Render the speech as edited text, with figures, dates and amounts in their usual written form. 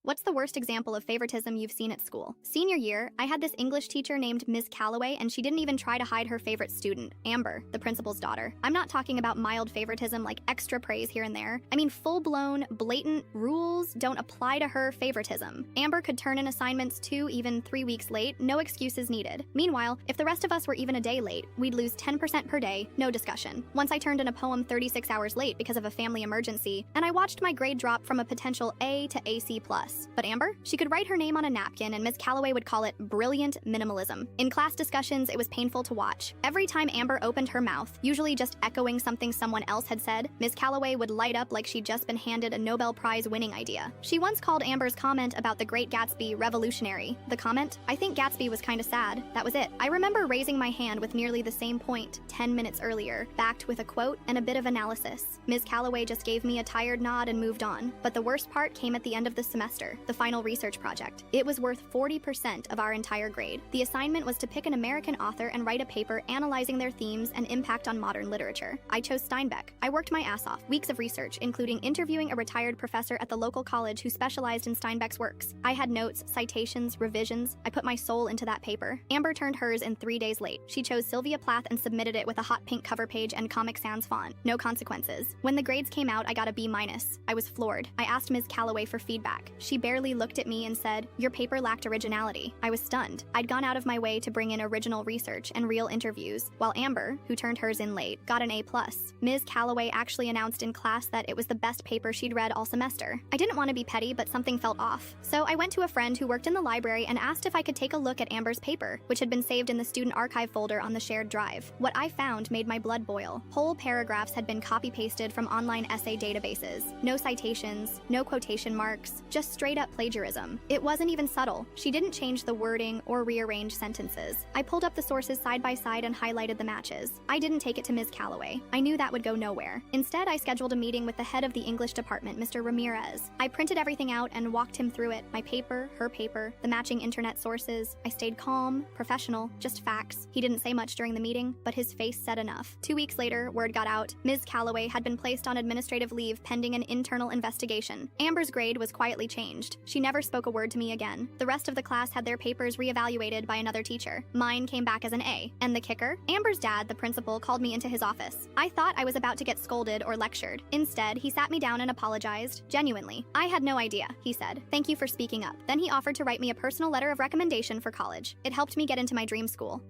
What's the worst example of favoritism you've seen at school? Senior year, I had this English teacher named Ms. Calloway, and she didn't even try to hide her favorite student, Amber, the principal's daughter. I'm not talking about mild favoritism like extra praise here and there. I mean full-blown, blatant rules don't apply to her favoritism. Amber could turn in assignments 2, even 3 weeks late, no excuses needed. Meanwhile, if the rest of us were even a day late, we'd lose 10% per day, no discussion. Once I turned in a poem 36 hours late because of a family emergency, and I watched my grade drop from a potential A to AC+. But Amber? She could write her name on a napkin and Ms. Calloway would call it brilliant minimalism. In class discussions, it was painful to watch. Every time Amber opened her mouth, usually just echoing something someone else had said, Ms. Calloway would light up like she'd just been handed a Nobel Prize winning idea. She once called Amber's comment about The Great Gatsby revolutionary. The comment, "I think Gatsby was kinda sad." That was it. I remember raising my hand with nearly the same point 10 minutes earlier, backed with a quote and a bit of analysis. Ms. Calloway just gave me a tired nod and moved on. But the worst part came at the end of the semester, the final research project. It was worth 40% of our entire grade. The assignment was to pick an American author and write a paper analyzing their themes and impact on modern literature. I chose Steinbeck. I worked my ass off, weeks of research, including interviewing a retired professor at the local college who specialized in Steinbeck's works. I had notes, citations, revisions. I put my soul into that paper. Amber turned hers in 3 days late. She chose Sylvia Plath and submitted it with a hot pink cover page and Comic Sans font. No consequences. When the grades came out, I got a B-. I was floored. I asked Ms. Calloway for feedback. She barely looked at me and said, "Your paper lacked originality." I was stunned. I'd gone out of my way to bring in original research and real interviews, while Amber, who turned hers in late, got an A+. Ms. Calloway actually announced in class that it was the best paper she'd read all semester. I didn't want to be petty, but something felt off. So I went to a friend who worked in the library and asked if I could take a look at Amber's paper, which had been saved in the student archive folder on the shared drive. What I found made my blood boil. Whole paragraphs had been copy-pasted from online essay databases. No citations, no quotation marks, just straight-up plagiarism. It wasn't even subtle. She didn't change the wording or rearrange sentences. I pulled up the sources side by side and highlighted the matches. I didn't take it to Ms. Calloway. I knew that would go nowhere. Instead, I scheduled a meeting with the head of the English department, Mr. Ramirez. I printed everything out and walked him through it. My paper, her paper, the matching internet sources. I stayed calm, professional, just facts. He didn't say much during the meeting, but his face said enough. 2 weeks later, word got out. Ms. Calloway had been placed on administrative leave pending an internal investigation. Amber's grade was quietly changed. She never spoke a word to me again. The rest of the class had their papers reevaluated by another teacher. Mine came back as an A. And the kicker? Amber's dad, the principal, called me into his office. I thought I was about to get scolded or lectured. Instead, he sat me down and apologized. Genuinely. "I had no idea," he said. "Thank you for speaking up." Then he offered to write me a personal letter of recommendation for college. It helped me get into my dream school.